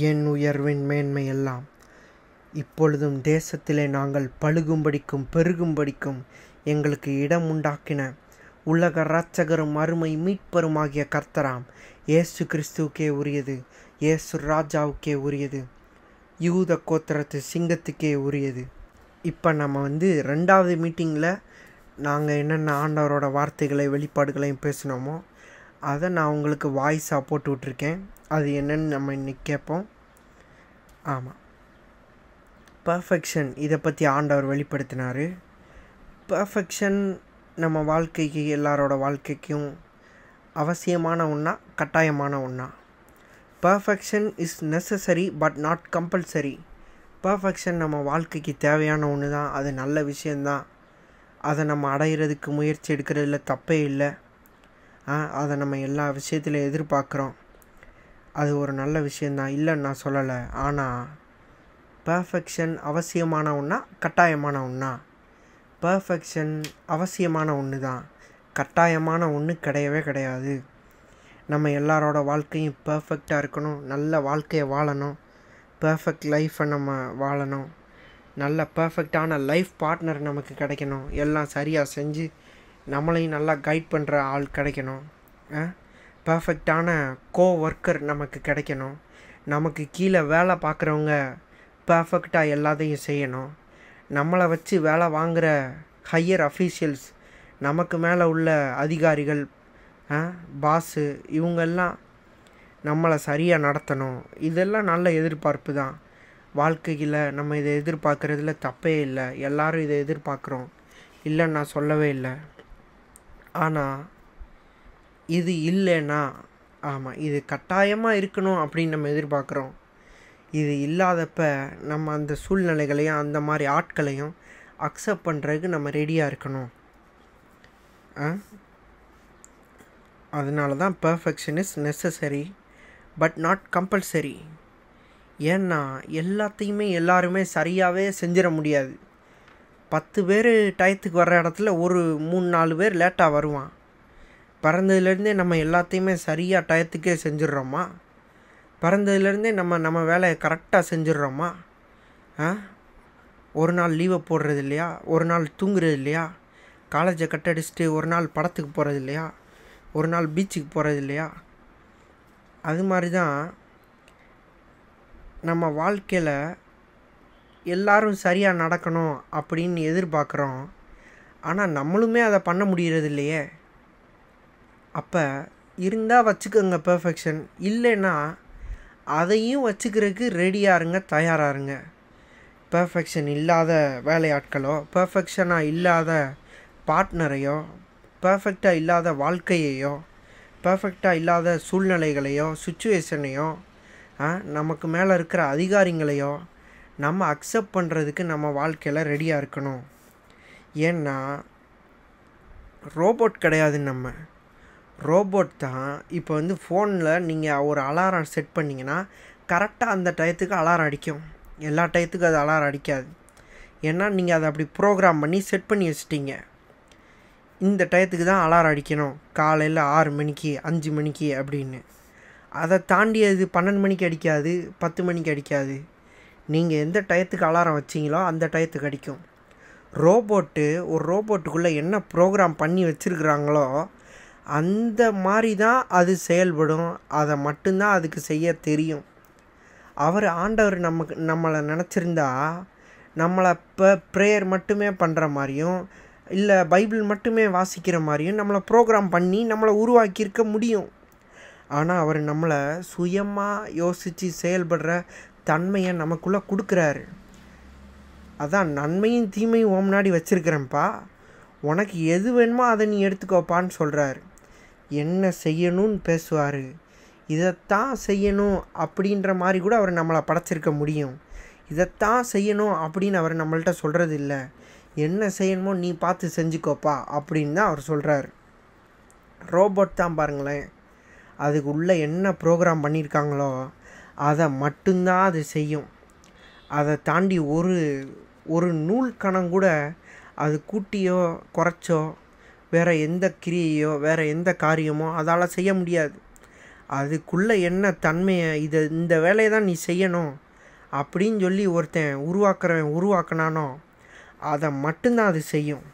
என் உயர்வின் மேன்மை எல்லாம் இப்பொழுதும் தேசத்திலே நாங்கள் பழுகும்படிக்கும் பெருகும்படிக்கும் எங்களுக்கு இடம் உண்டாக்கின உலக இரட்சகரும் அருமை மீட்பருமாகிய கர்த்தராம் இயேசு கிறிஸ்துவுக்கே உரியது, இயேசு ராஜாவுக்கே உரியது, யூத கோத்திரத்து சிங்கத்துக்கே உரியது. இப்போ நம்ம 2வது மீட்டிங்கில் நாங்கள் என்னென்ன ஆண்டவரோட வார்த்தைகளை வெளிப்பாடுகளையும் பேசினோமோ அதை நான் உங்களுக்கு வாய்ஸாக போட்டு விட்ருக்கேன். அது என்னன்னு நம்ம இன்றைக்கி கேட்போம். ஆமாம், பர்ஃபெக்ஷன் இதை பற்றி ஆண்டவர் வெளிப்படுத்தினார். பர்ஃபெக்ஷன் நம்ம வாழ்க்கைக்கு, எல்லாரோட வாழ்க்கைக்கும் அவசியமான ஒன்றா, கட்டாயமான ஒன்றா. Perfection is necessary but not compulsory. Perfection நம்ம வாழ்க்கைக்கு தேவையான ஒன்று தான், அது நல்ல விஷயந்தான். அதை நம்ம அடையிறதுக்கு முயற்சி எடுக்கிறதுல தப்பே இல்லை. அதை நம்ம எல்லா விஷயத்துலையும் எதிர்பார்க்குறோம், அது ஒரு நல்ல விஷயந்தான், இல்லைன்னு நான் சொல்லலை. ஆனால் பர்ஃபெக்ஷன் அவசியமான ஒன்றா, கட்டாயமான ஒன்றா? பர்ஃபெக்ஷன் அவசியமான ஒன்று தான், கட்டாயமான ஒன்று கிடையவே கிடையாது. நம்ம எல்லாரோட வாழ்க்கையும் பர்ஃபெக்டாக இருக்கணும், நல்ல வாழ்க்கையை வாழணும், பர்ஃபெக்ட் லைஃப்பை நம்ம வாழணும், நல்ல பர்ஃபெக்டான லைஃப் பார்ட்னர் நமக்கு கிடைக்கணும், எல்லாம் சரியாக செஞ்சு நம்மளையும் நல்லா கைட் பண்ணுற ஆள் கிடைக்கணும், பர்ஃபெக்டான ஒர்க்கர் நமக்கு கிடைக்கணும், நமக்கு கீழே வேலை பார்க்குறவங்க பர்ஃபெக்டாக எல்லாத்தையும் செய்யணும், நம்மளை வச்சு வேலை வாங்குகிற ஹையர் அஃபீஷியல்ஸ், நமக்கு மேலே உள்ள அதிகாரிகள், பாஸு, இவங்கெல்லாம் நம்மளை சரியாக நடத்தணும். இதெல்லாம் நல்ல எதிர்பார்ப்பு தான். வாழ்க்கையில் நம்ம இதை எதிர்பார்க்குறதுல தப்பே இல்லை, எல்லோரும் இதை எதிர்பார்க்குறோம், இல்லைன்னு நான் சொல்லவே இல்லை. ஆனால் இது இல்லைன்னா, ஆமாம், இது கட்டாயமாக இருக்கணும் அப்படின்னு நம்ம எதிர்பார்க்குறோம். இது இல்லாதப்ப நம்ம அந்த சூழ்நிலைகளையும் அந்த மாதிரி ஆட்களையும் அக்செப்ட் பண்ணுறதுக்கு நம்ம ரெடியாக இருக்கணும். அதனால தான் perfection is necessary but not compulsory. ஏன்னா எல்லாத்தையுமே எல்லாருமே சரியாகவே செஞ்சிட முடியாது. 10 பேர் டயத்துக்கு வர்ற இடத்துல ஒரு 3-4 பேர் லேட்டாக வருவான். பிறந்ததுலேருந்தே நம்ம எல்லாத்தையுமே சரியாக டயத்துக்கே செஞ்சிடுறோமா? பிறந்ததுலேருந்தே நம்ம வேலையை கரெக்டாக செஞ்சிடுறோமா? ஒரு நாள் லீவை போடுறது இல்லையா, ஒரு நாள் தூங்குறது இல்லையா, காலேஜை கட்டடிச்சுட்டு ஒரு நாள் படத்துக்கு போகிறது இல்லையா, ஒரு நாள் பீச்சுக்கு போகிறது இல்லையா? அது மாதிரி தான் நம்ம வாழ்க்கையில் எல்லாரும் சரியாக நடக்கணும் அப்படின்னு எதிர்பார்க்குறோம். ஆனால் நம்மளுமே அதை பண்ண முடிகிறது இல்லையே. அப்போ இருந்தால் வச்சுக்கோங்க பர்ஃபெக்ஷன், இல்லைன்னா அதையும் வச்சுக்கிறதுக்கு ரெடியாக இருங்க, தயாராக இருங்க. பர்ஃபெக்ஷன் இல்லாத வேலையாட்களோ, பர்ஃபெக்ஷனாக இல்லாத பார்ட்னரையோ, பர்ஃபெக்டாக இல்லாத வாழ்க்கையையோ, பர்ஃபெக்டாக இல்லாத சூழ்நிலைகளையோ, சுச்சுவேஷனையோ, நமக்கு மேலே இருக்கிற அதிகாரிங்களையோ நம்ம அக்செப்ட் பண்ணுறதுக்கு நம்ம வாழ்க்கையில் ரெடியாக இருக்கணும். ஏன்னா ரோபோட் கிடையாது, நம்ம ரோபோட் தான். இப்போ ஃபோனில் நீங்கள் ஒரு அலாரம் செட் பண்ணிங்கன்னா கரெக்டாக அந்த டயத்துக்கு அலாரம் அடிக்கும். எல்லா டயத்துக்கும் அது அலாரம் அடிக்காது. ஏன்னா நீங்கள் அதை அப்படி ப்ரோக்ராம் பண்ணி செட் பண்ணி வச்சிட்டிங்க. இந்த டயத்துக்கு தான் அலாரம் அடிக்கணும், காலையில் 6 மணிக்கு 5 மணிக்கு அப்படின்னு. அதை தாண்டி அது 12 மணிக்கு அடிக்காது, 10 மணிக்கு அடிக்காது. நீங்கள் எந்த டயத்துக்கு அலாரம் வச்சிங்களோ அந்த டயத்துக்கு அடிக்கும். ஒரு ரோபோட்டுக்குள்ளே என்ன ப்ரோக்ராம் பண்ணி வச்சுருக்குறாங்களோ அந்த மாதிரி தான் அது செயல்படும். அதை மட்டும்தான் அதுக்கு செய்ய தெரியும். ஆண்டவர் நம்மளை நினச்சிருந்தா நம்மளை ப்ரேயர் மட்டுமே பண்ணுற மாதிரியும், இல்லை பைபிள் மட்டுமே வாசிக்கிற மாதிரியும் நம்மளை ப்ரோக்ராம் பண்ணி நம்மளை உருவாக்கியிருக்க முடியும். ஆனால் அவர் நம்மளை சுயமாக யோசித்து செயல்படுற தன்மையை நமக்குள்ளே கொடுக்குறாரு. அதான் நன்மையும் தீமையும் முன்னாடி வச்சுருக்கிறேன்ப்பா, உனக்கு எது வேணுமோ அதை நீ எடுத்துக்கோப்பான்னு சொல்கிறாரு. என்ன செய்யணும்னு பேசுவார், இதைத்தான் செய்யணும் அப்படின்ற மாதிரி கூட அவர் நம்மளை படைச்சிருக்க முடியும். இதைத்தான் செய்யணும் அப்படின்னு அவர் நம்மள்கிட்ட சொல்கிறது இல்லை. என்ன செய்யணுமோ நீ பார்த்து செஞ்சுக்கோப்பா அப்படின்னு தான் அவர் சொல்கிறார். ரோபோட் தான் பாருங்களேன், அதுக்கு உள்ளே என்ன ப்ரோக்ராம் பண்ணியிருக்காங்களோ அதை மட்டும்தான் அது செய்யும். அதை தாண்டி ஒரு நூல் கணம் கூட அது கூட்டியோ குறைச்சோ வேறு எந்த கிரியையோ வேறு எந்த காரியமோ அதால் செய்ய முடியாது. அதுக்குள்ளே என்ன தன்மையை இந்த வேலையை தான் நீ செய்யணும் அப்படின்னு சொல்லி ஒருத்தன் உருவாக்கினானோ அதை மட்டும்தான் அது செய்யும்.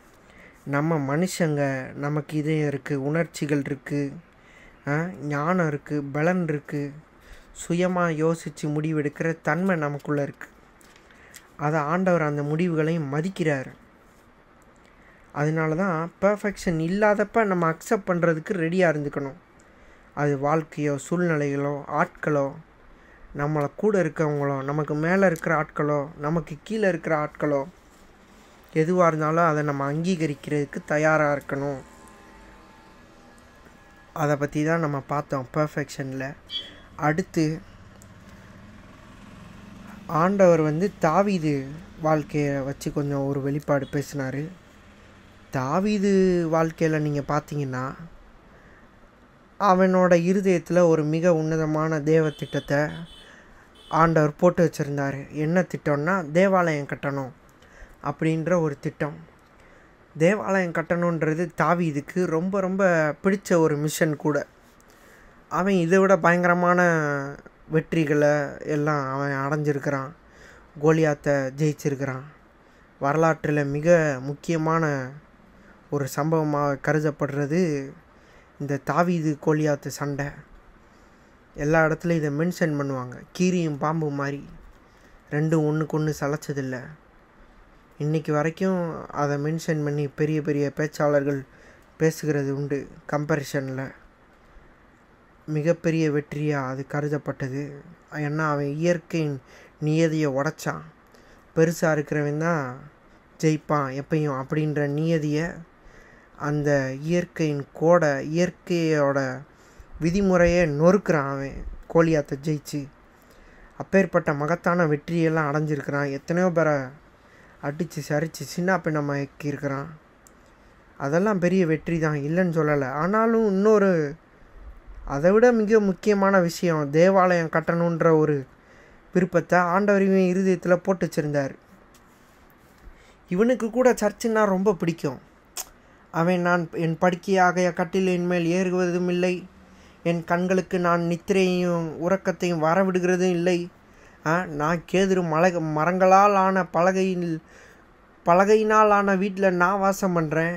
நம்ம மனுஷங்க, நமக்கு இதயம் இருக்குது, உணர்ச்சிகள் இருக்குது, ஞானம் இருக்குது, பலன் இருக்குது, சுயமாக யோசித்து முடிவெடுக்கிற தன்மை நமக்குள்ளே இருக்குது. அதை ஆண்டவர் அந்த முடிவுகளையும் மதிக்கிறார். அதனால தான் பர்ஃபெக்ஷன் இல்லாதப்ப நம்ம அக்செப்ட் பண்ணுறதுக்கு ரெடியாக இருந்துக்கணும். அது வாழ்க்கையோ சூழ்நிலைகளோ ஆட்களோ, நம்மளை கூட இருக்கவங்களோ, நமக்கு மேலே இருக்கிற ஆட்களோ, நமக்கு கீழே இருக்கிற ஆட்களோ, எதுவாக இருந்தாலும் அதை நம்ம அங்கீகரிக்கிறதுக்கு தயாராக இருக்கணும். அதை பற்றி தான் நம்ம பார்த்தோம் பர்ஃபெக்ஷனில். அடுத்து ஆண்டவர் தாவீது வாழ்க்கையை வச்சு கொஞ்சம் ஒரு வெளிப்பாடு பேசினார். தாவீது வாழ்க்கையில் நீங்கள் பார்த்தீங்கன்னா அவனோட இருதயத்தில் ஒரு மிக உன்னதமான தேவ திட்டத்தை ஆண்டவர் போட்டு வச்சுருந்தார். என்ன திட்டம்னா தேவாலயம் கட்டணும் அப்படின்ற ஒரு திட்டம். தேவாலயம் கட்டணுன்றது தாவீதுக்கு ரொம்ப ரொம்ப பிடிச்ச ஒரு மிஷன் கூட. அவன் இதை விட பயங்கரமான வெற்றிகளை எல்லாம் அவன் அடைஞ்சிருக்கிறான். கோலியாத்தை ஜெயிச்சிருக்கிறான். வரலாற்றில் மிக முக்கியமான ஒரு சம்பவமாக கருதப்படுறது இந்த தாவீது கோலியாத்து சண்டை. எல்லா இடத்துலையும் இதை மென்ஷன் பண்ணுவாங்க. கீரியும் பாம்பு மாதிரி ரெண்டும் ஒன்றுக்கு ஒன்று சளைச்சதில்லை. இன்றைக்கி வரைக்கும் அதை மென்ஷன் பண்ணி பெரிய பெரிய பேச்சாளர்கள் பேசுகிறது உண்டு. கம்பேரிஷனில் மிகப்பெரிய வெற்றியாக அது கருதப்பட்டது. ஏன்னா அவன் இயற்கையின் நியதியை உடைச்சான். பெருசாக இருக்கிறவன் தான் ஜெயிப்பான் எப்பயும் அப்படின்ற நியதியை, அந்த இயற்கையின் இயற்கையோட விதிமுறையை நொறுக்கிறான் அவன் கோலியாத்தை ஜெயிச்சு. அப்பேற்பட்ட மகத்தான வெற்றியெல்லாம் அடைஞ்சிருக்கிறான். எத்தனையோ பேரை அடித்து சரித்து சின்ன பின்னமாக்கி இருக்கிறான். அதெல்லாம் பெரிய வெற்றி தான், இல்லைன்னு சொல்லலை. ஆனாலும் இன்னொரு அதை விட மிக முக்கியமான விஷயம், தேவாலயம் கட்டணுன்ற ஒரு விருப்பத்தை ஆண்டவர் இவன் இருதயத்தில் போட்டு வச்சுருந்தார். இவனுக்கு கூட சர்ச்சுன்னா ரொம்ப பிடிக்கும். அவன் நான் என் படுக்கையாக கட்டிலின் மேல் ஏறுவதும் இல்லை, என் கண்களுக்கு நான் நித்திரையும் உறக்கத்தையும் வரவிடுகிறதும் இல்லை. நான் கேதுரு மரங்களால் ஆன பலகையினால் ஆன வீட்டில் நான் வாசம் பண்ணுறேன்.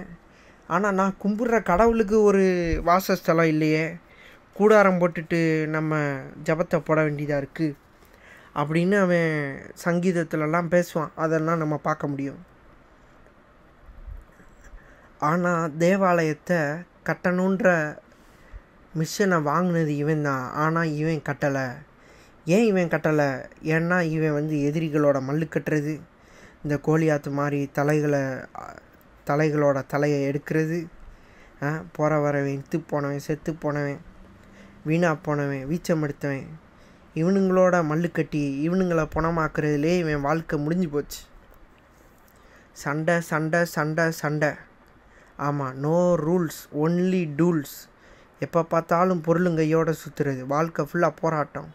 ஆனால் நான் கும்பிட்ற கடவுளுக்கு ஒரு வாசஸ்தலம் இல்லையே, கூடாரம் போட்டுட்டு நம்ம ஜபத்தை போட வேண்டியதாக இருக்குது அப்படின்னு அவன் சங்கீதத்துலலாம் பேசுவான். அதெல்லாம் நம்ம பார்க்க முடியும். ஆனால் தேவாலயத்தை கட்டணுன்ற மிஷனை வாங்கினது இவன் தான். ஆனால் இவன் கட்டலை. ஏன் இவன் கட்டலை? ஏன்னா இவன் எதிரிகளோட மல்லு கட்டுறது, இந்த கோலியாத்து மாதிரி தலைகளோட தலையை எடுக்கிறது, போகிற வரவன் இத்து போனவன் செத்து போனவன் வீணாக போனவன் வீச்சம் எடுத்தவன், இவனுங்களோட மல்லு கட்டி இவனுங்களை பணமாக்குறதுலே இவன் வாழ்க்கை முடிஞ்சு போச்சு. சண்டை சண்டை சண்டை சண்டை. ஆமாம், நோ ரூல்ஸ் ஒன்லி டூல்ஸ். எப்போ பார்த்தாலும் பொருளுங்கையோடு சுற்றுறது, வாழ்க்கை ஃபுல்லாக போராட்டம்.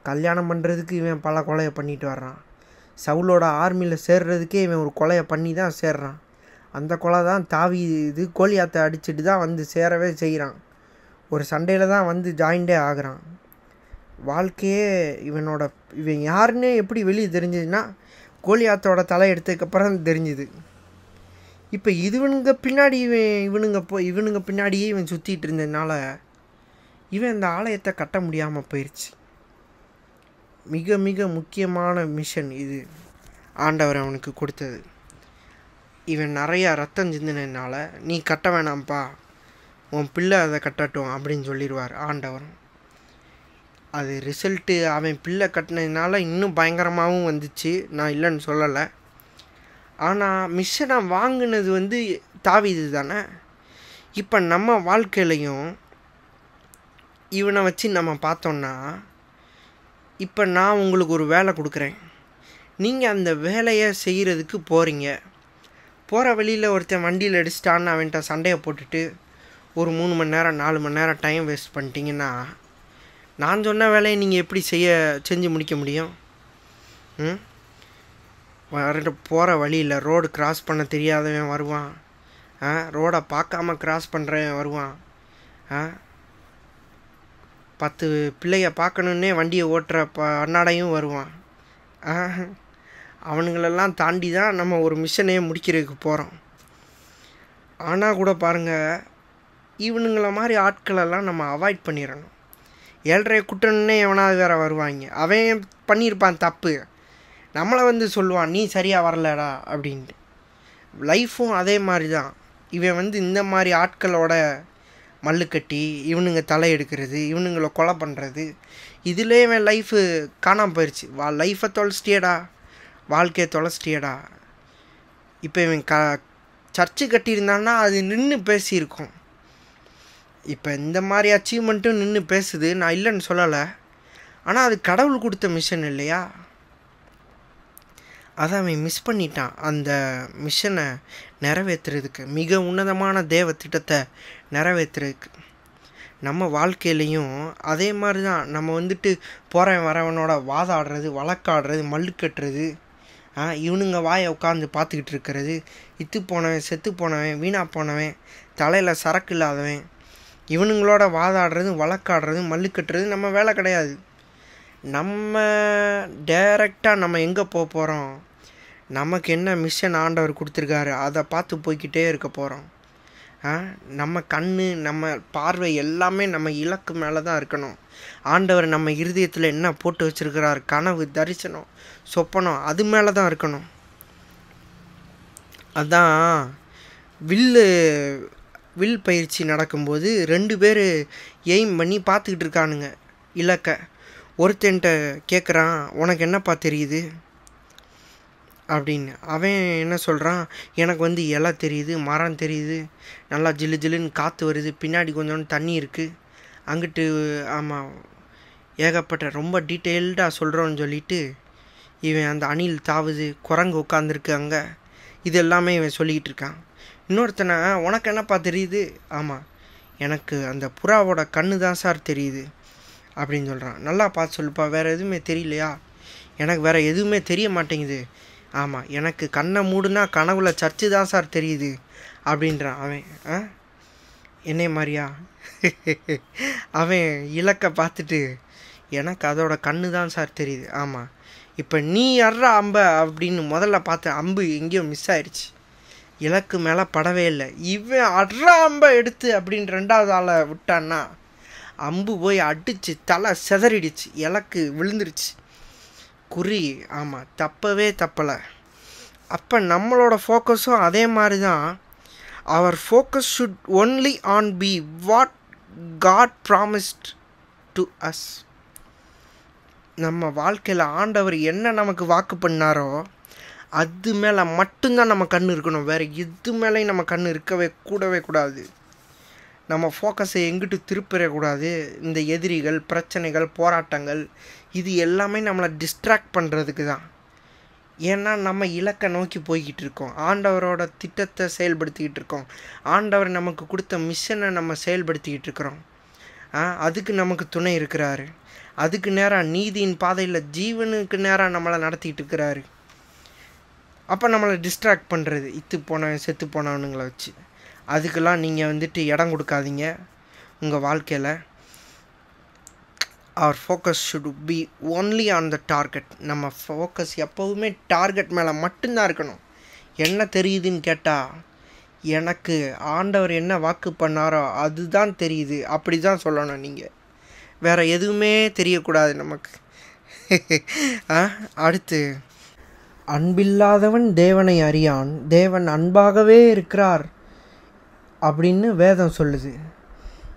கல்யாணம் பண்ணுறதுக்கு இவன் பல கொலையை பண்ணிட்டு வர்றான். சவுலோட ஆர்மியில் சேர்றதுக்கே இவன் ஒரு கொலையை பண்ணி தான் சேர்றான். அந்த கொலை தான் தாவீது கோலியாத்தை அடிச்சுட்டு தான் சேரவே செய்கிறான். ஒரு சண்டையில் தான் ஜாயிண்டே ஆகிறான். வாழ்க்கையே இவன் யாருன்னே எப்படி வெளியே தெரிஞ்சதுன்னா கோலியாத்தோட தலை எடுத்ததுக்கப்புறம் தெரிஞ்சுது. இப்போ இவனுங்க பின்னாடி இவனுங்க பின்னாடியே இவன் சுற்றிட்டு இருந்ததுனால இவன் இந்த ஆலயத்தை கட்ட முடியாமல் போயிடுச்சு. மிக மிக முக்கியமான மிஷன் இது ஆண்டவர் அவனுக்கு கொடுத்தது. இவன் நிறையா ரத்தம் சிந்தினதுனால நீ கட்ட வேணாம்ப்பா, உன் பிள்ளை அதை கட்டட்டும் அப்படின்னு சொல்லிடுவார் ஆண்டவரும். அது ரிசல்ட்டு அவன் பிள்ளை கட்டினதுனால இன்னும் பயங்கரமாகவும் வந்துச்சு, நான் இல்லைன்னு சொல்லலை. ஆனால் மிஷனை வாங்கினது தாவீது தானே. இப்போ நம்ம வாழ்க்கையிலையும் இவனை வச்சு நம்ம பார்த்தோன்னா, இப்போ நான் உங்களுக்கு ஒரு வேலை கொடுக்குறேன். நீங்கள் அந்த வேலையை செய்கிறதுக்கு போகிறீங்க. போகிற வழியில் ஒருத்தன் வண்டியில் அடிச்சிட்டான்னு அவன்கிட்ட சண்டையை போட்டுட்டு ஒரு 3 மணி நேரம் 4 மணி நேரம் டைம் வேஸ்ட் பண்ணிட்டீங்கன்னா, நான் சொன்ன வேலையை நீங்கள் எப்படி செஞ்சு முடிக்க முடியும்? போகிற வழியில் ரோடு கிராஸ் பண்ண தெரியாதவன் வருவான், ரோடை பார்க்காம கிராஸ் பண்ணுறவன் வருவான், 10 பிள்ளைய பார்க்கணுன்னே வண்டியை ஓட்டுற அண்ணாடையும் வருவான். அவனுங்களெல்லாம் தாண்டி தான் நம்ம ஒரு மிஷனையே முடிக்கிறதுக்கு போகிறோம். ஆனால் கூட பாருங்கள், இவனுங்களை மாதிரி ஆட்களெல்லாம் நம்ம அவாய்ட் பண்ணிடணும். 7.5 குட்டன்னே எவனாவது வேறு வருவாங்க. அவன் பண்ணியிருப்பான் தப்பு, நம்மளை வந்து சொல்லுவான் நீ சரியாக வரலடா அப்படின்ட்டு. லைஃப்பும் அதே மாதிரி தான். இவன் வந்து இந்த மாதிரி ஆட்களோட மல்லு கட்டி இவனுங்க தலை எடுக்கிறது, இவனுங்களை கொலை பண்ணுறது, இதிலே இவன் லைஃபு காணாமல் போயிடுச்சு. லைஃப்பை தொலைச்சிட்டியடா, வாழ்க்கையை தொலைச்சிட்டியடா. இப்போ இவன் சர்ச்சு கட்டியிருந்தான்னா அது நின்று பேசியிருக்கோம். இப்போ இந்த மாதிரி அச்சீவ்மெண்ட்டும் நின்று பேசுது, நான் இல்லைன்னு சொல்லலை. ஆனால் அது கடவுள் கொடுத்த மிஷன் இல்லையா? அதை அவன் மிஸ் பண்ணிட்டான். அந்த மிஷனை நிறைவேற்றுறதுக்கு, மிக உன்னதமான தேவ திட்டத்தை நிறைவேற்றுறதுக்கு. நம்ம வாழ்க்கையிலையும் அதே மாதிரி தான். நம்ம வந்துட்டு போகிறவன் வரவனோட வாதாடுறது, வழக்காடுறது, மல்லு கட்டுறது, இவனுங்க வாயை உட்காந்து பார்த்துக்கிட்டு இருக்கிறது, இத்து போனவன், செத்து போனவன், வீணாக போனவன், தலையில் சரக்கு இல்லாதவன், இவனுங்களோட வாதாடுறது, வழக்காடுறது, மல்லு கட்டுறது நம்ம வேலை கிடையாது. நம்ம டைரெக்டாக நம்ம எங்கே போகிறோம், நமக்கு என்ன மிஷன் ஆண்டவர் கொடுத்துருக்காரு அதை பார்த்து போய்கிட்டே இருக்க போகிறோம். நம்ம கண், நம்ம பார்வை எல்லாமே நம்ம இலக்கு மேலே தான் இருக்கணும். ஆண்டவர் நம்ம இருதயத்தில் என்ன போட்டு வச்சுருக்கிறார், கனவு, தரிசனம், சொப்பனம், அது மேலே தான் இருக்கணும். அதான் வில் பயிற்சி நடக்கும்போது 2 பேர் எய்ம் பண்ணி பார்த்துக்கிட்டு இருக்கானுங்க இலக்கை. ஒருத்தன்ட்ட கேட்குறான், உனக்கு என்னப்பா தெரியுது அப்படின்னு. அவன் என்ன சொல்கிறான், எனக்கு வந்து இலை தெரியுது, மரம் தெரியுது, நல்லா ஜில்லு ஜில்லுன்னு காற்று வருது, பின்னாடி கொஞ்சோண்டு தண்ணி இருக்குது, அங்கிட்டு ஆமாம் ஏகப்பட்ட ரொம்ப டீட்டெயில்டாக சொல்கிறோன்னு சொல்லிட்டு இவன் அந்த அணில் தாவுது, குரங்கு உட்காந்துருக்கு அங்கே, இது எல்லாமே இவன் சொல்லிக்கிட்டு இருக்கான். இன்னொருத்தனை, உனக்கு என்னப்பா தெரியுது, ஆமாம் எனக்கு அந்த புறாவோட கண்ணு தான் சார் தெரியுது அப்படின்னு சொல்கிறான். நல்லா பார்த்து சொல்லுப்பா, வேறு எதுவுமே தெரியலையா? எனக்கு வேறு எதுவுமே தெரிய மாட்டேங்குது. ஆமாம் எனக்கு கண்ணை மூடுனா கனவுல சர்ச்சு தான் சார் தெரியுது அப்படின்றான் அவன். என்னை மாதிரியா? அவன் இலக்கை பார்த்துட்டு எனக்கு அதோட கண்ணு தான் சார் தெரியுது. ஆமாம் இப்போ நீ அட்றா அம்பை அப்படின்னு முதல்ல பார்த்த அம்பு எங்கேயோ மிஸ் ஆயிடுச்சு, இலக்கு மேலே படவே இல்லை. இவன் அட்றா அம்பை எடுத்து அப்படின்னு 2வது ஆளை விட்டான்னா அம்பு போய் அடித்து தலை செதறிடுச்சு, இலக்கு விழுந்துருச்சு, குறி ஆமாம் தப்பவே தப்பலை. அப்போ நம்மளோட ஃபோக்கஸும் அதே மாதிரி தான். அவர் focus should only on be what God promised to us. நம்ம வாழ்க்கையில் ஆண்டவர் என்ன நமக்கு வாக்கு பண்ணாரோ அது மேலே மட்டும்தான் நம்ம கண் இருக்கணும். வேறு எது மேலேயும் நம்ம கண் இருக்கவே கூடாது. நம்ம ஃபோக்கஸை எங்கிட்டு திருப்பிடக்கூடாது. இந்த எதிரிகள், பிரச்சனைகள், போராட்டங்கள், இது எல்லாமே நம்மளை டிஸ்ட்ராக்ட் பண்ணுறதுக்கு தான். ஏன்னா நம்ம இலக்கை நோக்கி போய்கிட்டு இருக்கோம், ஆண்டவரோட திட்டத்தை செயல்படுத்திக்கிட்டு இருக்கோம், ஆண்டவர் நமக்கு கொடுத்த மிஷனை நம்ம செயல்படுத்திக்கிட்டு இருக்கிறோம். அதுக்கு நமக்கு துணை இருக்கிறாரு. அதுக்கு நேராக நீதியின் பாதையில் ஜீவனுக்கு நேராக நம்மளை நடத்திக்கிட்டு இருக்கிறாரு. அப்போ நம்மளை டிஸ்ட்ராக்ட் பண்ணுறது இத்து போனவன் செத்து போனவனுங்களை வச்சு, அதுக்கெல்லாம் நீங்கள் வந்துட்டு இடம் கொடுக்காதீங்க உங்கள் வாழ்க்கையில். our focus should be only on the target. நம்ம ஃபோக்கஸ் எப்போவுமே டார்கெட் மேலே மட்டும்தான் இருக்கணும். என்ன தெரியுதுன்னு கேட்டால், எனக்கு ஆண்டவர் என்ன வாக்கு பண்ணாரோ அதுதான் தெரியுது, அப்படி தான் சொல்லணும். நீங்கள் வேறு எதுவுமே தெரியக்கூடாது நமக்கு. அடுத்து, அன்பில்லாதவன் தேவனை அறியான், தேவன் அன்பாகவே இருக்கிறார் அப்படின்னு வேதம் சொல்லுது.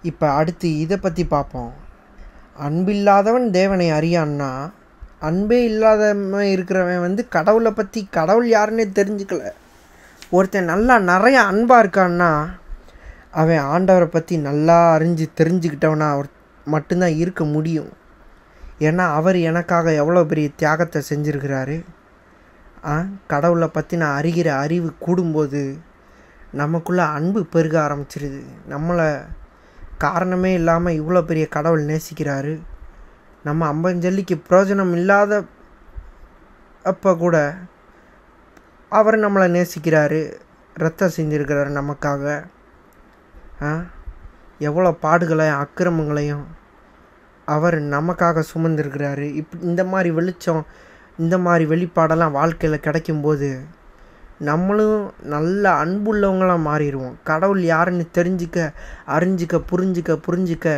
இப்போ அடுத்து இதை பற்றி பார்ப்போம். அன்பில்லாதவன் தேவனை அறியான்னா, அன்பே இல்லாதவன் இருக்கிறவன் வந்து கடவுளை பற்றி, கடவுள் யாருன்னே தெரிஞ்சுக்கல. ஒருத்தன் நல்லா நிறைய அன்பாக இருக்கான்னா அவன் ஆண்டவரை பற்றி நல்லா அறிஞ்சு தெரிஞ்சுக்கிட்டவனா மட்டும்தான் இருக்க முடியும். ஏன்னா அவர் எனக்காக எவ்வளோ பெரிய தியாகத்தை செஞ்சுருக்கிறாரு. கடவுளை பற்றின அறிகிற அறிவு கூடும்போது நமக்குள்ளே அன்பு பெருக ஆரம்பிச்சிருது. நம்மளை காரணமே இல்லாமல் இவ்வளோ பெரிய கடவுள் நேசிக்கிறாரு. நம்ம அம்பஞ்சல்லிக்கு பிரயோஜனம் இல்லாத அப்போ கூட அவர் நம்மளை நேசிக்கிறாரு, ரத்தம் செஞ்சுருக்கிறாரு நமக்காக. எவ்வளோ பாடுகளையும் அக்கிரமங்களையும் அவர் நமக்காக சுமந்திருக்கிறாரு. இந்த மாதிரி வெளிச்சம், இந்த மாதிரி வெளிப்பாடெல்லாம் வாழ்க்கையில் கிடைக்கும்போது நம்மளும் நல்ல அன்புள்ளவங்களாக மாறிடுவோம். கடவுள் யாருன்னு தெரிஞ்சிக்க, அறிஞ்சிக்க, புரிஞ்சிக்க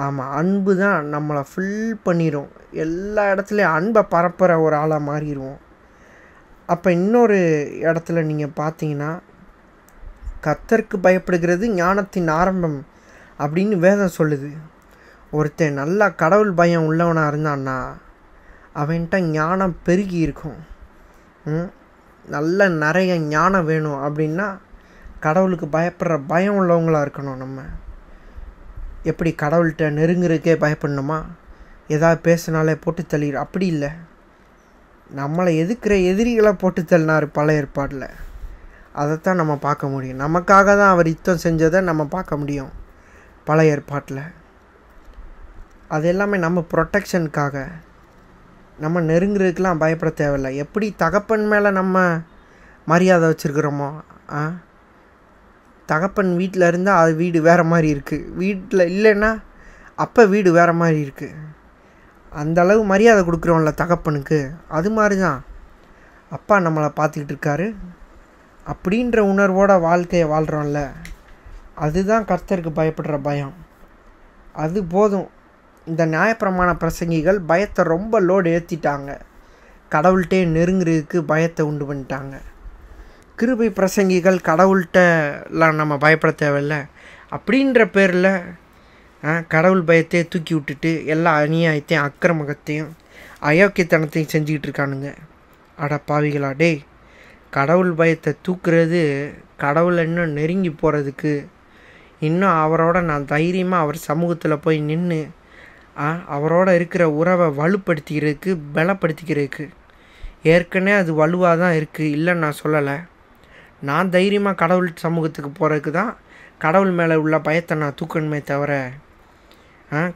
ஆமாம், அன்பு தான் நம்மளை ஃபில் பண்ணிடும். எல்லா இடத்துலையும் அன்பை பரப்புகிற ஒரு ஆளாக மாறிடுவோம். அப்போ இன்னொரு இடத்துல நீங்கள் பார்த்தீங்கன்னா, கர்த்தருக்கு பயப்படுகிறது ஞானத்தின் ஆரம்பம் அப்படின்னு வேதம் சொல்லுது. ஒருத்தன் நல்லா கடவுள் பயம் உள்ளவனாக இருந்தான்னா அவன்கிட்ட ஞானம் பெருகி இருக்கும். நல்ல நிறைய ஞானம் வேணும் அப்படின்னா கடவுளுக்கு பயப்படுற பயம் உள்ளவங்களாக இருக்கணும். நம்ம எப்படி கடவுள்கிட்ட நெருங்குறதுக்கே பயப்படணுமா? ஏதாவது பேசினாலே போட்டு தள்ளிடு, அப்படி இல்லை. நம்மளை எதிர்க்கிற எதிரிகளை போட்டு தள்ளினார் பழைய ஏற்பாடில். அதைத்தான் நம்ம பார்க்க முடியும். நமக்காக தான் அவர் யுத்தம் செஞ்சதை நம்ம பார்க்க முடியும் பழைய ஏற்பாட்டில். அது எல்லாமே நம்ம ப்ரொட்டெக்ஷனுக்காக. நம்ம நெருங்குறதுக்கெலாம் பயப்பட தேவையில்லை. எப்படி தகப்பன் மேலே நம்ம மரியாதை வச்சுருக்கிறோமோ, தகப்பன் வீட்டில் இருந்தால் அது வீடு வேறு மாதிரி இருக்குது, வீட்டில் இல்லைன்னா அப்போ வீடு வேறு மாதிரி இருக்குது. அந்தளவு மரியாதை கொடுக்குறோம்ல தகப்பனுக்கு. அது மாதிரி தான் அப்பா நம்மளை பார்த்துக்கிட்டு இருக்காரு அப்படின்ற உணர்வோட வாழ்க்கையை வாழ்கிறோம்ல, அதுதான் கர்த்தருக்கு பயப்படுற பயம். அது போதும். இந்த நியாயப்பிரமாண பிரசங்கிகள் பயத்தை ரொம்ப லோடு ஏற்றிட்டாங்க. கடவுள்கிட்டே நெருங்குறதுக்கு பயத்தை உண்டு பண்ணிட்டாங்க. கிருபை பிரசங்கிகள் கடவுள்கிட்டலாம் நம்ம பயப்பட தேவையில்லை அப்படின்ற பேரில் கடவுள் பயத்தையே தூக்கி விட்டுட்டு எல்லா அநியாயத்தையும் அக்கிரமத்தையும் அயோக்கியத்தனத்தையும் செஞ்சுக்கிட்டு இருக்கானுங்க. அட பாவிகளா, டேய், கடவுள் பயத்தை தூக்குறது கடவுளை இன்னும் நெருங்கி போகிறதுக்கு, இன்னும் அவரோட நான் தைரியமாக அவர் சமூகத்தில் போய் நின்று அவரோட இருக்கிற உறவை வலுப்படுத்திக்கிறதுக்கு, பலப்படுத்திக்கிறதுக்கு. ஏற்கனவே அது வலுவாக தான் இருக்குது, இல்லைன்னு நான் சொல்லலை. நான் தைரியமாக கடவுள் சமூகத்துக்கு போகிறதுக்கு தான் கடவுள் மேலே உள்ள பயத்தை நான் தூக்கணுமே தவிர,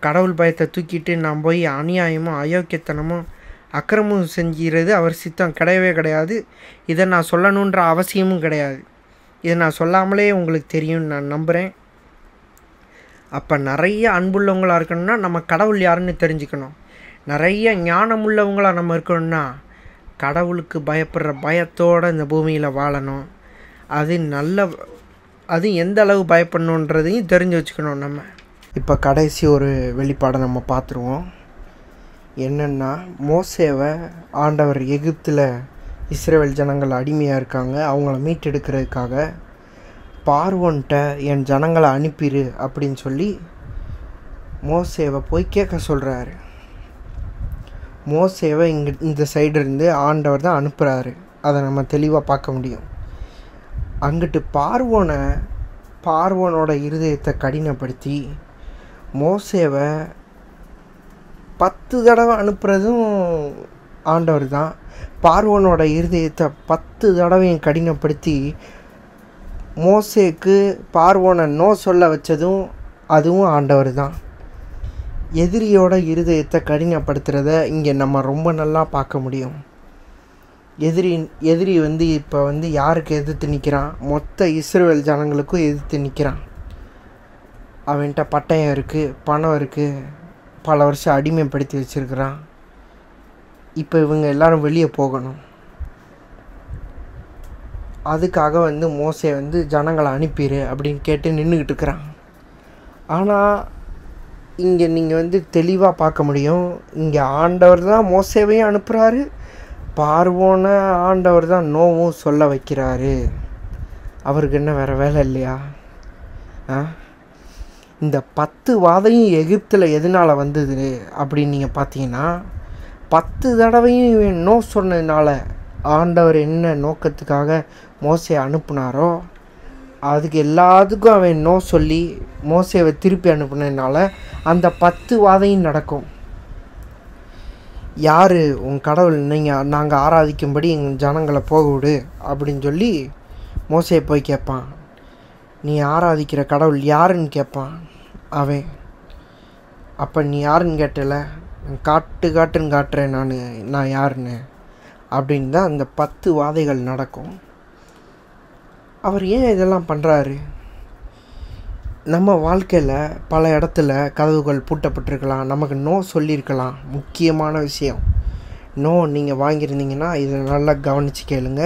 கடவுள் பயத்தை தூக்கிட்டு நான் போய் அநியாயமும் அயோக்கியத்தனமும் அக்கிரமும் செஞ்சுறது அவர் சித்தம் கிடையவே கிடையாது. இதை நான் சொல்லணுன்ற அவசியமும் கிடையாது. இதை நான் சொல்லாமலே உங்களுக்கு தெரியும்னு நான் நம்புகிறேன். அப்போ நிறைய அன்புள்ளவங்களாக இருக்கணும்னா நம்ம கடவுள் யாருன்னு தெரிஞ்சுக்கணும். நிறைய ஞானம் உள்ளவங்களாக நம்ம இருக்கணும்னா கடவுளுக்கு பயப்படுற பயத்தோடு இந்த பூமியில் வாழணும். அது எந்த அளவு பயப்படணுன்றதையும் தெரிஞ்சு வச்சுக்கணும் நம்ம. இப்போ கடைசி ஒரு வெளிப்பாடை நம்ம பார்த்துருவோம். என்னென்னா, மோசேவை ஆண்டவர் எகிப்தில் இஸ்ரேல் ஜனங்கள் அடிமையாக இருக்காங்க, அவங்கள மீட்டெடுக்கிறதுக்காக பார்வோன்ட்ட என் ஜனங்களை அனுப்பிடு அப்படின்னு சொல்லி மோசேவை போய் கேட்க சொல்கிறாரு. மோசேவை இந்த சைடு இருந்து ஆண்டவர் தான் அனுப்புகிறாரு. அதை நம்ம தெளிவாக பார்க்க முடியும். அங்கிட்டு பார்வோனோட இருதயத்தை கடினப்படுத்தி மோசேவை 10 தடவை அனுப்புகிறதும் ஆண்டவர் தான். பார்வோனோட இருதயத்தை 10 தடவையும் கடினப்படுத்தி மோசேக்கு பார்வோனை நோ சொல்ல வச்சதும் அதுவும் ஆண்டவர் தான். எதிரியோட இருதயத்தை கடினப்படுத்துகிறத இங்கே நம்ம ரொம்ப நல்லா பார்க்க முடியும். எதிரி இப்போ யாருக்கு எதிர்த்து நிற்கிறான்? மொத்த இஸ்ரேல் ஜனங்களுக்கும் எதிர்த்து நிற்கிறான். அவன்கிட்ட பட்டயம் இருக்குது, பணம் இருக்குது, பல வருஷம் அடிமைப்படுத்தி வச்சுருக்கிறான். இப்போ இவங்க எல்லாரும் வெளியே போகணும். அதுக்காக மோசே ஜனங்களை அனுப்பிடு அப்படின்னு கேட்டு நின்றுக்கிட்டு இருக்கிறான். ஆனால் இங்கே நீங்கள் தெளிவாக பார்க்க முடியும். இங்கே ஆண்டவர் தான் மோசேவையும் அனுப்புகிறாரு, பார்வோனை ஆண்டவர் தான் நோவும் சொல்ல வைக்கிறாரு. அவருக்கு என்ன வேறு வேலை இல்லையா? இந்த 10 வாதையும் எகிப்தில் எதனால் வந்தது அப்படின்னு நீங்கள் பார்த்தீங்கன்னா, 10 தடவையும் இவன் நோ சொன்னதுனால ஆண்டவர் என்ன நோக்கத்துக்காக மோசே அனுப்புனாரோ அதுக்கு எல்லாத்துக்கும் அவன் நோ சொல்லி மோசேவை திருப்பி அனுப்புனதுனால அந்த 10 வாதையும் நடக்கும். யார் உன் கடவுள், நாங்கள் ஆராதிக்கும்படி எங்கள் ஜனங்களை போக விடு அப்படின்னு சொல்லி மோசே போய் கேட்பான். நீ ஆராதிக்கிற கடவுள் யாருன்னு கேட்பான் அவன். அப்போ நீ யாருன்னு கேட்டல, காட்டுன்னு காட்டுறேன் நான் யாருன்னு அப்படின்னு தான் அந்த 10 வாதைகள் நடக்கும். அவர் ஏன் இதெல்லாம் பண்ணுறாரு? நம்ம வாழ்க்கையில் பல இடத்துல கதவுகள் பூட்டப்பட்டிருக்கலாம், நமக்கு நோ சொல்லியிருக்கலாம். முக்கியமான விஷயம், நோ நீங்கள் வாங்கியிருந்தீங்கன்னா இதை நல்லா கவனித்து கேளுங்க.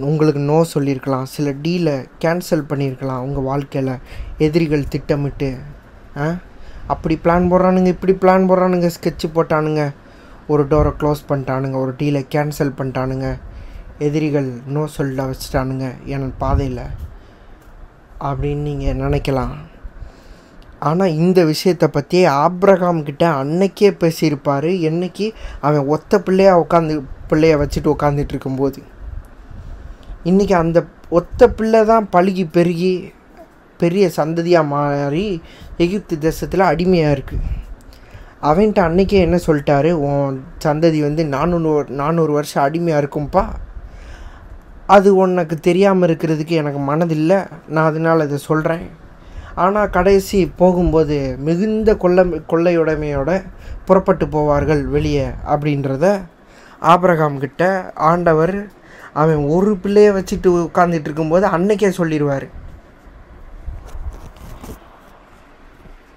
உங்களுக்கு நோ சொல்லியிருக்கலாம், சில டீலை கேன்சல் பண்ணியிருக்கலாம் உங்கள் வாழ்க்கையில். எதிரிகள் திட்டமிட்டு அப்படி பிளான் போடுறானுங்க, இப்படி பிளான் போடுறானுங்க, ஸ்கெட்சு போட்டானுங்க, ஒரு டோரை க்ளோஸ் பண்ணிட்டானுங்க, ஒரு டீலை கேன்சல் பண்ணிட்டானுங்க. எதிரிகள் நோ சொல்ல வச்சுட்டானுங்க என் பாதையில் அப்படின்னு நீங்கள் நினைக்கலாம். ஆனால் இந்த விஷயத்தை பற்றி ஆபிரகாம் கிட்ட அன்னைக்கே பேசியிருப்பார். என்னைக்கு அவன் ஒத்த பிள்ளையை வச்சுட்டு உட்காந்துட்டு இருக்கும்போது. இன்றைக்கி அந்த ஒத்த பிள்ளை தான் பழுகி பெருகி பெரிய சந்ததியாக மாறி எகிப்து தேசத்தில் அடிமையாக இருக்குது. அவன்கிட்ட அன்றைக்கே என்ன சொல்லிட்டாரு, உன் சந்ததி 400 வருஷம் அடிமையாக இருக்கும்பா. அது உனக்கு தெரியாமல் இருக்கிறதுக்கு எனக்கு மனதில்லை, நான் அதனால் இதை சொல்கிறேன். ஆனால் கடைசி போகும்போது மிகுந்த கொள்ளையுடைமையோட புறப்பட்டு போவார்கள் வெளியே அப்படின்றத ஆபிரகாம் கிட்ட ஆண்டவர் அவன் ஒரு பிள்ளையை வச்சுட்டு உட்காந்துட்டு இருக்கும்போது அன்னைக்கே சொல்லிடுவார்.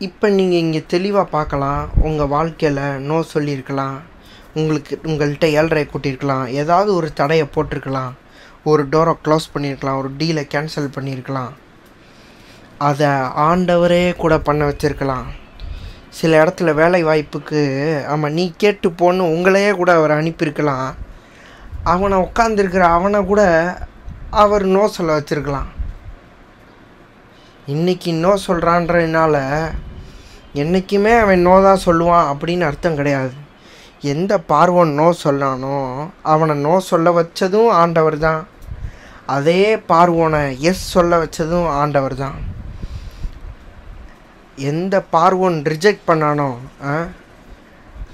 இப்போ நீங்கள் இங்கே தெளிவாக பார்க்கலாம். உங்கள் வாழ்க்கையில் நோ சொல்லியிருக்கலாம், உங்கள்கிட்ட 7.5 கூட்டியிருக்கலாம், ஏதாவது ஒரு தடையை போட்டிருக்கலாம், ஒரு டோரை க்ளோஸ் பண்ணியிருக்கலாம், ஒரு டீலை கேன்சல் பண்ணியிருக்கலாம், அதை ஆண்டவரே கூட பண்ண வச்சுருக்கலாம். சில இடத்துல வேலை வாய்ப்புக்கு ஆமாம் நீ கேட்டு போன்னு உங்களையே கூட அவர் அனுப்பியிருக்கலாம். அவனை உட்காந்துருக்கிற அவனை கூட அவர் நோ சொல்ல வச்சுருக்கலாம். இன்றைக்கி நோ சொல்கிறான்றதுனால என்றைக்குமே அவன் நோ தான் சொல்லுவான் அப்படின்னு அர்த்தம் கிடையாது. எந்த பார்வன் நோ சொல்லானோ அவனை நோ சொல்ல வச்சதும் ஆண்டவர் தான். அதே பார்வோனை எஸ் சொல்ல வச்சதும் ஆண்டவர் தான். எந்த பார்வோன் ரிஜெக்ட் பண்ணானோ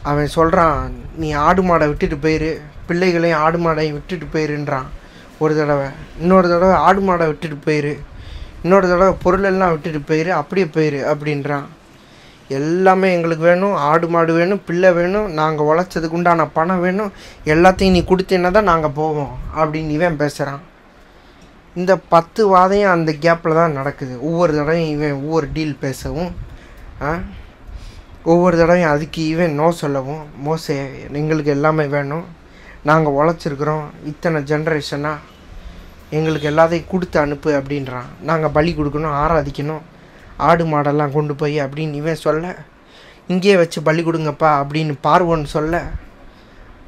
அவன் சொல்கிறான், நீ ஆடு மாடை விட்டுட்டு போயிரு, பிள்ளைகளையும் ஆடு மாடையும் விட்டுட்டு போயிருன்றான் ஒரு தடவை. இன்னொரு தடவை ஆடு மாடை விட்டுட்டு போயிரு, இன்னொரு தடவை பொருளெல்லாம் விட்டுட்டு போயிரு, அப்படியே போயிரு அப்படின்றான். எல்லாமே எங்களுக்கு வேணும், ஆடு மாடு வேணும், பிள்ளை வேணும், நாங்கள் உழைச்சதுக்கு உண்டான பணம் வேணும், எல்லாத்தையும் நீ கொடுத்தேன்னா தான் நாங்கள் போவோம் அப்படின்னு இவன் பேசுகிறான். இந்த 10 வாதையும் அந்த கேப்பில் தான் நடக்குது. ஒவ்வொரு தடவையும் இவன் ஒவ்வொரு டீல் பேசவும், ஒவ்வொரு தடவையும் அதுக்கு இவன் நோ சொல்லவும், மோசே எங்களுக்கு எல்லாமே வேணும், நாங்கள் உழைச்சிருக்கிறோம் இத்தனை ஜென்ரேஷனாக, எங்களுக்கு எல்லாத்தையும் கொடுத்து அனுப்பு அப்படின்றான். நாங்கள் பலி கொடுக்கணும், ஆராதிக்கணும், ஆடு மாடெல்லாம் கொண்டு போய் அப்படின்னு இவன் சொல்ல, இங்கேயே வச்சு பலி கொடுங்கப்பா அப்படின்னு பார்வோன் சொல்ல,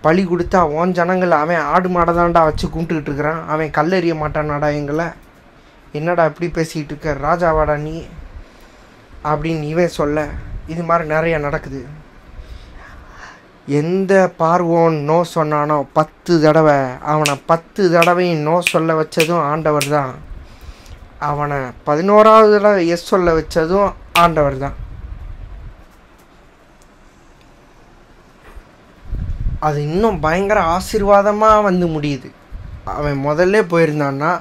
பலி கொடுத்தா ஓன் ஜனங்கள் அவன் ஆடு மாடை தான்டா வச்சு கும்பிட்டுக்கிட்டு இருக்கிறான், அவன் கல்லெறிய மாட்டானாடா எங்களை, என்னடா இப்படி பேசிக்கிட்டு இருக்க, ராஜாவாடா நீ அப்படின்னு இவன் சொல்ல, இது மாதிரி நிறைய நடக்குது. எந்த பார்வோன் நோ சொன்னானோ 10 தடவை, அவனை 10 தடவையும் நோ சொல்ல வச்சதும் ஆண்டவர் தான். அவனை 11வது தடவை எஸ் சொல்ல வச்சதும் ஆண்டவர் தான். அது இன்னும் பயங்கர ஆசீர்வாதமாக வந்து முடியுது. அவன் முதல்ல போயிருந்தான்னா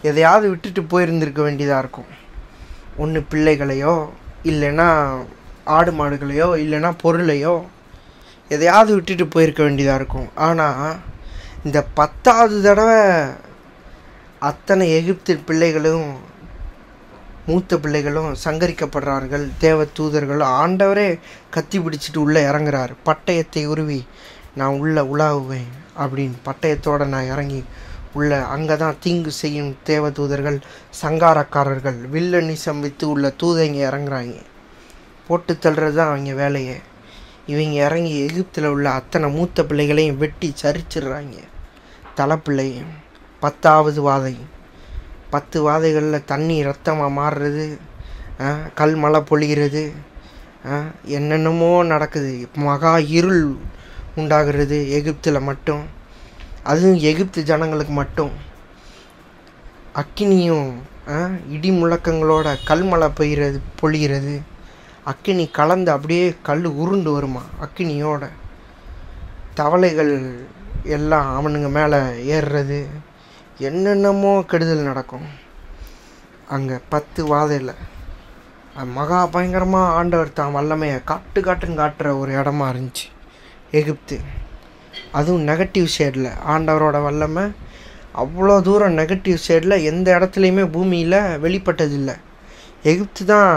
எதையாவது விட்டுட்டு போயிருந்திருக்க வேண்டியதாக இருக்கும். ஒன்று பிள்ளைகளையோ, இல்லைன்னா ஆடு மாடுகளையோ, இல்லைன்னா பொருளையோ எதையாவது விட்டுட்டு போயிருக்க வேண்டியதாக இருக்கும். ஆனால் இந்த 10வது தடவை அத்தனை எகிப்து பிள்ளைகளும் மூத்த பிள்ளைகளும் சங்கரிக்கப்படுறார்கள். தேவ தூதர்கள், ஆண்டவரே கத்தி பிடிச்சிட்டு உள்ளே இறங்குறாரு. பட்டயத்தை உருவி நான் உள்ளே உலாவுவேன் அப்படின்னு பட்டயத்தோடு நான் இறங்கி உள்ள அங்கே தான் தீங்கு செய்யும் தேவ தூதர்கள், சங்காரக்காரர்கள், வில்லனிசம் வித்து உள்ள தூதைங்க இறங்குறாங்க. போட்டு தள்ளுறது தான் அவங்க வேலையை. இவங்க இறங்கி எகிப்தில் உள்ள அத்தனை மூத்த பிள்ளைகளையும் வெட்டி சரிச்சிடுறாங்க, தலைப்பிள்ளையும். 10வது வாதை, 10 வாதைகளில் தண்ணி ரத்தமாக மாறுறது, கல் மழை பொழிகிறது, என்னென்னமோ நடக்குது. மகா இருள் உண்டாகிறது எகிப்தில் மட்டும், அதுவும் எகிப்து ஜனங்களுக்கு மட்டும். அக்கினியும் இடி முழக்கங்களோட கல்மழை பொழிகிறது. அக்கினி கலந்து அப்படியே கல் உருண்டு வருமா. அக்கினியோட தவளைகள் எல்லாம் அவனுங்க மேலே ஏறுறது, என்னென்னமோ கெடுதல் நடக்கும் அங்கே 10 வாதையில். மகா பயங்கரமாக ஆண்டவர் தான் வல்லமையை காட்டுன்னு காட்டுற ஒரு இடமா இருந்துச்சு எகிப்து. அதுவும் நெகட்டிவ் ஷேடில் ஆண்டவரோட வல்லமை அவ்வளோ தூரம் நெகட்டிவ் ஷேடில் எந்த இடத்துலையுமே பூமியில் வெளிப்பட்டதில்லை. எகிப்து தான்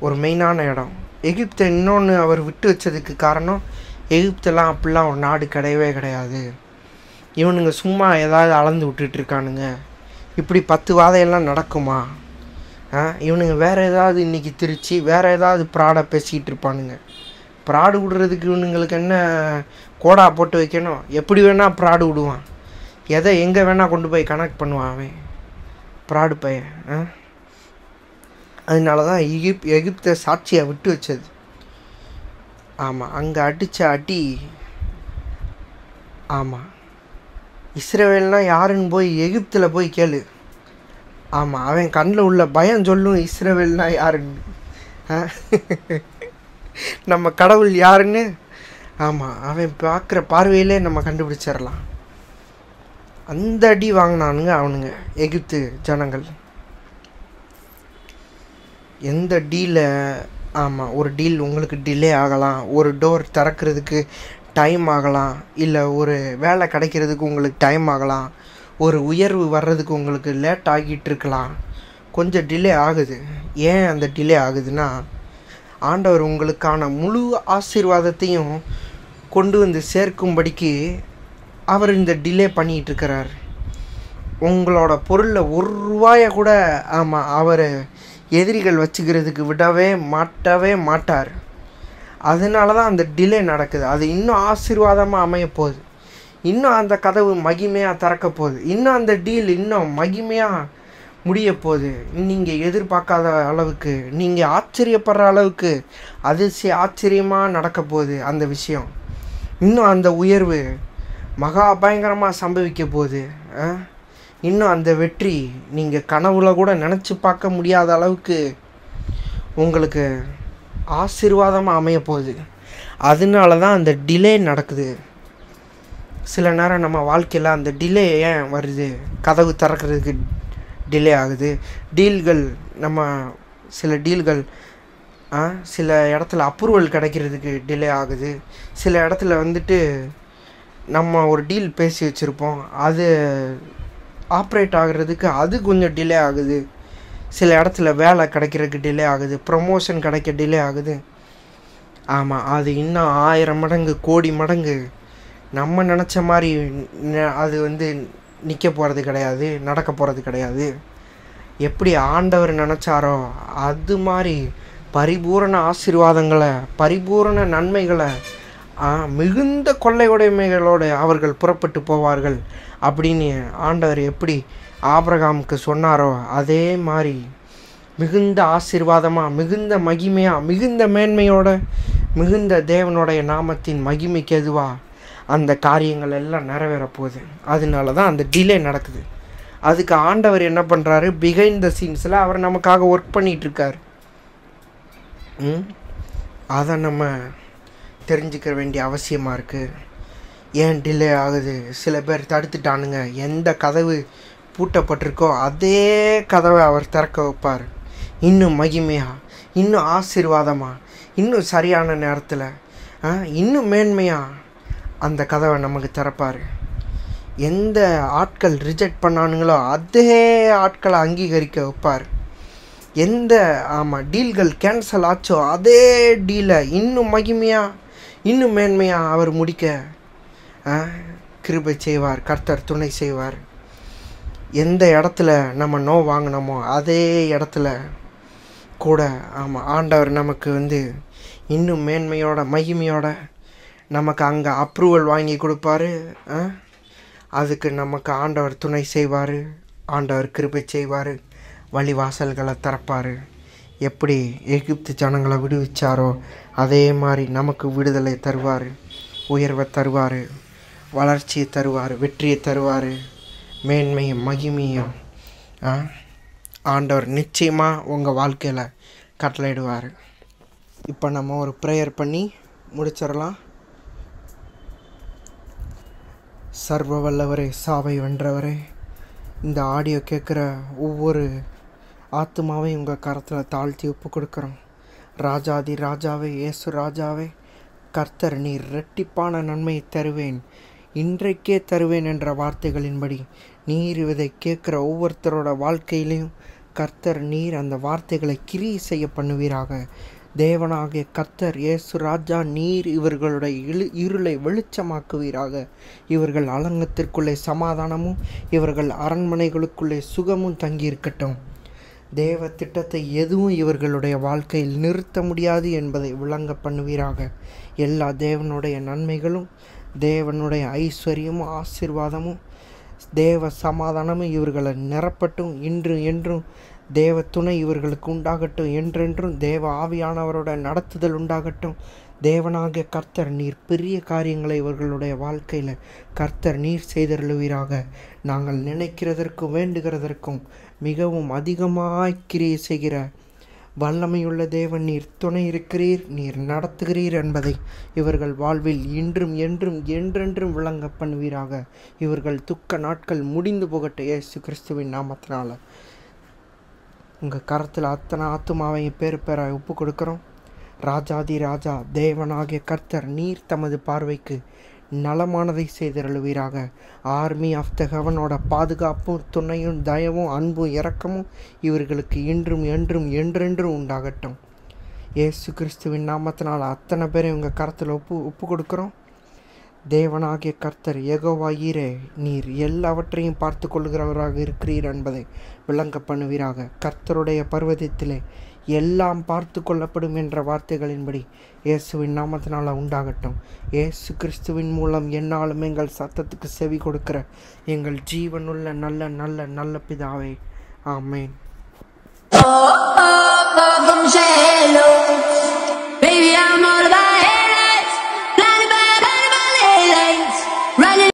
ஒரு மெயினான இடம். எகிப்தை இன்னொன்று அவர் விட்டு வச்சதுக்கு காரணம், எகிப்தெல்லாம் அப்படிலாம் ஒரு நாடு கிடையவே கிடையாது. இவனுங்க சும்மா ஏதாவது அளந்து விட்டுட்ருக்கானுங்க. இப்படி 10 வாதையெல்லாம் நடக்குமா? இவனுங்க வேறு ஏதாவது இன்றைக்கி திருச்சி வேறு ஏதாவது ப்ராடாக பேசிக்கிட்டு இருப்பானுங்க. ப்ராடு விடுறதுக்கு இவனுங்களுக்கு என்ன கோடா போட்டு வைக்கணும்? எப்படி வேணால் ப்ராடு விடுவான். எதை எங்கே வேணால் கொண்டு போய் கனெக்ட் பண்ணுவான் அவன் ப்ராடு பையன். அதனால தான் எகிப்தை சாட்சியை விட்டு வச்சது. ஆமாம், அங்கே அடித்த அடி. ஆமாம், இஸ்ரவேல்னால் யாருன்னு போய் எகிப்தில் போய் கேளு. ஆமாம், அவன் கண்ணில் உள்ள பயம் சொல்லும் இஸ்ரவேல்னா யாருன்னு, நம்ம கடவுள் யாருன்னு. ஆமாம், அவன் பார்க்குற பார்வையிலே நம்ம கண்டுபிடிச்சிடலாம். அந்த அடி வாங்கினானுங்க அவனுங்க எகிப்து ஜனங்கள். எந்த டீலை, ஆமாம், ஒரு டீல் உங்களுக்கு டிலே ஆகலாம், ஒரு டோர் திறக்கிறதுக்கு டைம் ஆகலாம், இல்லை ஒரு வேலை கிடைக்கிறதுக்கு உங்களுக்கு டைம் ஆகலாம், ஒரு உயர்வு வர்றதுக்கு உங்களுக்கு லேட் ஆகிட்டு இருக்கலாம், கொஞ்சம் டிலே ஆகுது. ஏன் அந்த டிலே ஆகுதுன்னா, ஆண்டவர் உங்களுக்கான முழு ஆசீர்வாதத்தையும் கொண்டு வந்து சேர்க்கும்படிக்கு அவர் இந்த டிலே பண்ணிகிட்ருக்கிறார். உங்களோட பொருளில் ₹1 கூட ஆமாம் அவர் எதிரிகள் வச்சுக்கிறதுக்கு விடவே மாட்டார். அதனால தான் அந்த டிலே நடக்குது. அது இன்னும் ஆசீர்வாதமாக அமைய போகுது. இன்னும் அந்த கதவு மகிமையாக திறக்க போகுது. இன்னும் அந்த டீல் இன்னும் மகிமையாக முடிய போகுது. நீங்கள் எதிர்பார்க்காத அளவுக்கு, நீங்கள் ஆச்சரியப்படுற அளவுக்கு ஆச்சரியமாக நடக்க போகுது அந்த விஷயம். இன்னும் அந்த உயர்வு மகா பயங்கரமாக சம்பவிக்க போகுது. இன்னும் அந்த வெற்றி நீங்கள் கனவுல கூட நினச்சி பார்க்க முடியாத அளவுக்கு உங்களுக்கு ஆசீர்வாதமாக அமைய போகுது. அதனால தான் அந்த டிலே நடக்குது. சில நேரம் நம்ம வாழ்க்கையில் அந்த டிலே ஏன் வருது? கதவு திறக்கிறதுக்கு டிலே ஆகுது. டீல்கள், நம்ம சில டீல்கள் சில இடத்துல அப்ரூவல் கிடைக்கிறதுக்கு டிலே ஆகுது. சில இடத்துல வந்துட்டு நம்ம ஒரு டீல் பேசி வச்சுருப்போம், அது ஆப்ரேட் ஆகிறதுக்கு அது கொஞ்சம் டிலே ஆகுது. சில இடத்துல வேலை கிடைக்கிறதுக்கு டிலே ஆகுது, ப்ரொமோஷன் கிடைக்க டிலே ஆகுது. ஆமாம், அது இன்னும் 1000 மடங்கு கோடி மடங்கு நம்ம நினச்ச மாதிரி அது நிற்க போகிறது கிடையாது, நடக்க போகிறது கிடையாது. எப்படி ஆண்டவர் நினச்சாரோ அது மாதிரி பரிபூரண ஆசீர்வாதங்களை, பரிபூரண நன்மைகளை, மிகுந்த கொள்ளை உடைமைகளோடு அவர்கள் புறப்பட்டு போவார்கள் அப்படின்னு ஆண்டவர் எப்படி ஆபிரகாமுக்கு சொன்னாரோ அதே மாதிரி மிகுந்த ஆசீர்வாதமாக, மிகுந்த மகிமையாக, மிகுந்த மேன்மையோட, மிகுந்த தேவனுடைய நாமத்தின் மகிமைக்கு எதுவாக அந்த காரியங்கள் எல்லாம் நிறைவேற போகுது. அதனால தான் அந்த டிலே நடக்குது. அதுக்கு ஆண்டவர் என்ன பண்ணுறாரு? பிஹைண்ட் த சீன்ஸில் அவர் நமக்காக ஒர்க் பண்ணிகிட்ருக்கார். அதை நம்ம தெரிஞ்சுக்க வேண்டிய அவசியமாக இருக்குது. ஏன் டிலே ஆகுது? சில பேர் தடுத்துட்டானுங்க. எந்த கதவு பூட்டப்பட்டிருக்கோ அதே கதவை அவர் திறக்க வைப்பார். இன்னும் மகிமையாக, இன்னும் ஆசீர்வாதமாக, இன்னும் சரியான நேரத்தில், இன்னும் மேன்மையாக அந்த கதவை நமக்கு திறப்பார். எந்த ஆட்கள் ரிஜெக்ட் பண்ணானுங்களோ அதே ஆட்களை அங்கீகரிக்க வைப்பார். எந்த டீல்கள் கேன்சல் ஆச்சோ அதே டீலை இன்னும் மகிமையாக, இன்னும் மேன்மையாக அவர் முடிக்க கிருபை செய்வார். கர்த்தர் துணை செய்வார். எந்த இடத்துல நம்ம நோ வாங்கினோமோ அதே இடத்துல கூட ஆண்டவர் நமக்கு இன்னும் மேன்மையோட, மகிமையோட நமக்கு அங்கே அப்ரூவல் வாங்கி கொடுப்பாரு. அதுக்கு நமக்கு ஆண்டவர் துணை செய்வார். ஆண்டவர் கிருபை செய்வார். வழிவாசல்களை திறப்பார். எப்படி எகிப்து ஜனங்களை விடுவிச்சாரோ அதே மாதிரி நமக்கு விடுதலை தருவார், உயர்வை தருவார், வளர்ச்சியை தருவார், வெற்றியை தருவார், மேன்மையும் மகிமையும் ஆண்டவர் நிச்சயமாக உங்கள் வாழ்க்கையில் கட்டளையிடுவார். இப்போ நம்ம ஒரு ப்ரேயர் பண்ணி முடிச்சிடலாம். சர்வ வல்லவரே, சாவை வென்றவரே, இந்த ஆடியோ கேட்குற ஒவ்வொரு ஆத்மாவையும் உங்கள் கரத்தில் தாழ்த்தி ஒப்பு கொடுக்குறோம். ராஜாதி ராஜாவே, இயேசு ராஜாவே, கர்த்தர் நீர் இரட்டிப்பான நன்மையை தருவேன், இன்றைக்கே தருவேன் என்ற வார்த்தைகளின்படி நீர் இதை கேட்குற ஒவ்வொருத்தரோட வாழ்க்கையிலையும் கர்த்தர் நீர் அந்த வார்த்தைகளை கிரியை செய்ய பண்ணுவீராக. தேவனாகிய கர்த்தர் இயேசு ராஜா, நீர் இவர்களுடைய இருளை வெளிச்சமாக்குவீராக. இவர்கள் அலங்கத்திற்குள்ளே சமாதானமும் இவர்கள் அரண்மனைகளுக்குள்ளே சுகமும் தங்கியிருக்கட்டும். தேவ திட்டத்தை எதுவும் இவர்களுடைய வாழ்க்கையில் நிறுத்த முடியாது என்பதை விளங்க பண்ணுவீராக. எல்லா தேவனுடைய நன்மைகளும், தேவனுடைய ஐஸ்வர்யமும், ஆசீர்வாதமும், தேவ சமாதானமும் இவர்களை நிரப்பட்டும். இன்று என்றும் தேவ துணை இவர்களுக்கு உண்டாகட்டும். என்றென்றும் தேவ ஆவியானவரோட நடத்துதல் உண்டாகட்டும். தேவனாகிய கர்த்தர் நீர் பெரிய காரியங்களை இவர்களுடைய வாழ்க்கையில் கர்த்தர் நீர் செய்தருளுவீராக. நாங்கள் நினைக்கிறதற்கும் வேண்டுகிறதற்கும் மிகவும் அதிகமாய் கிரியை செய்கிற வல்லமையுள்ள தேவன் நீர் துணை இருக்கிறீர், நீர் நடத்துகிறீர் என்பதை இவர்கள் வாழ்வில் இன்றும் என்றும் என்றென்றும் விளங்க பண்ணுவீராக. இவர்கள் துக்க நாட்கள் முடிந்து போகட்டும். இயேசு கிறிஸ்துவின் நாமத்தினால உங்கள் கரத்தில் அத்தனை ஆத்துமாவையும் பேராக ஒப்பு கொடுக்குறோம். ராஜாதி ராஜா, தேவனாகிய கர்த்தர் நீர் தமது பார்வைக்கு நலமானதை செய்தருளுவீராக. ஆர்மி ஆஃப் த ஹெவனோட பாதுகாப்பும் துணையும் தயவும் அன்பும் இரக்கமும் இவர்களுக்கு இன்றும் என்றும் என்றென்றும் உண்டாகட்டும். இயேசு கிறிஸ்துவின் நாமத்தினால் அத்தனை பேரை உங்கள் கரத்தில் ஒப்பு கொடுக்குறோம். தேவனாகிய கர்த்தர் யெகோவா ஈரே, நீர் எல்லாவற்றையும் பார்த்து கொள்கிறவராக இருக்கிறீர் என்பதை விளங்க பண்ணுவீராக. கர்த்தருடைய பர்வதத்திலே எல்லாம் பார்த்து கொள்ளப்படும் என்ற வார்த்தைகளின்படி இயேசுவின் நாமத்தினால் உண்டாகட்டும். இயேசு கிறிஸ்துவின் மூலம் என்னாலும் எங்கள் சத்தத்துக்கு செவி கொடுக்கிற எங்கள் ஜீவனுள்ள நல்ல நல்ல நல்ல பிதாவே, ஆமேன்.